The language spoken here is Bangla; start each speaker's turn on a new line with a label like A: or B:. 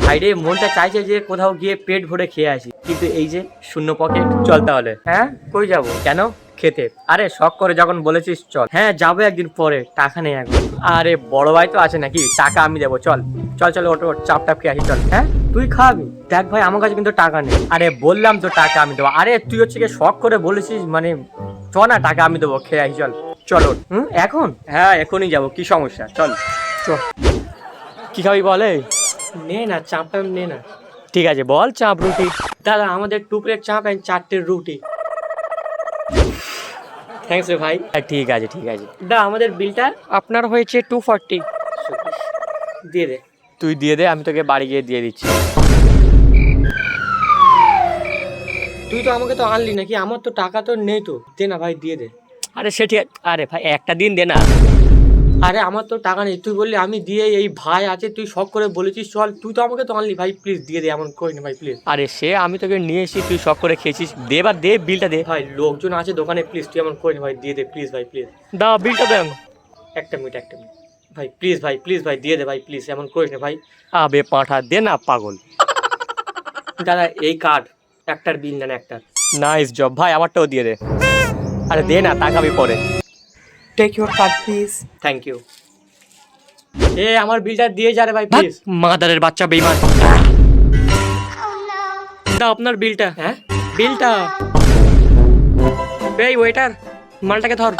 A: ভাইরে মনটা চাইছে যে কোথাও গিয়ে পেট ভরে খেয়ে আসি, কিন্তু এই যে শূন্য পকেট। চল তাহলে। হ্যাঁ কই যাবো? কেন? খেতে। আরে শখ করে যখন বলেছিস চল। হ্যাঁ যাবো একদিন পরে, টাকা নেই এখন। আরে বড় ভাই তো আছে নাকি, টাকা আমি দেবো। চল চল চল, ওটো চাপ টাপ খেয়ে আসি চল। হ্যাঁ তুই খাওয়াবি? দেখ ভাই আমার কাছে কিন্তু টাকা নেই। আরে বললাম তো টাকা আমি দেবো। আরে তুই হচ্ছে কি শখ করে বলেছিস মানে, চ না টাকা আমি দেবো, খেয়ে আসি চল। চলো। এখন? হ্যাঁ এখনই যাবো, কি সমস্যা? চল চল। কি খাবি বলে? নে না চাপটা নে না। ঠিক আছে বল, চাপ রুটি। দাদা আমাদের 2 প্লেট চাপ আর 4টে রুটি। থ্যাঙ্কস রে ভাই। ঠিক আছে ঠিক আছে। দা আমাদের বিলটা আপনার হয়েছে 240। দিয়ে দে। তুই দিয়ে দে, আমি তোকে বাড়ি গিয়ে দিয়ে দিচ্ছি। তুই তো আমাকে তো আনলি নাকি, আমার তো টাকা তো নেই তো। দে না ভাই দিয়ে দে। আরে সে ঠিক। আরে ভাই একটা দিন দে না। আরে আমার তো টাকা নেই, তুই বললি আমি দিয়ে, এই ভাই আছে তুই শখ করে বলেছিস চল, তুই তো আমাকে তো আনলি ভাই, প্লিজ দিয়ে দে, এমন করি না ভাই প্লিজ। আরে সে আমি তোকে নিয়ে এসেছি, তুই শখ করে খেয়েছিস, দে বা দে বিলটা দে। ভাই লোকজন আছে দোকানে, প্লিজ তুই এমন করি না ভাই, দিয়ে দে প্লিজ ভাই প্লিজ। দাও বিলটা দেন। একটা মিনিট ভাই প্লিজ ভাই দিয়ে দে ভাই প্লিজ, এমন করিস না ভাই। আবে পাঁঠা দে না পাগল। দাদা এই কার্ড একটার বিল নেন একটার। নাইস জব ভাই, আমারটাও দিয়ে দে। আরে দে না, তাকাবি পরে। Take your card please. Thank you. এ আমার বিলটা দিয়ে যা রে ভাই প্লিজ। মাদারের বাচ্চা বেঈমান। দাও আপনার বিলটা। হ্যাঁ বিলটা। এই ওয়েটার মালটাকে ধর।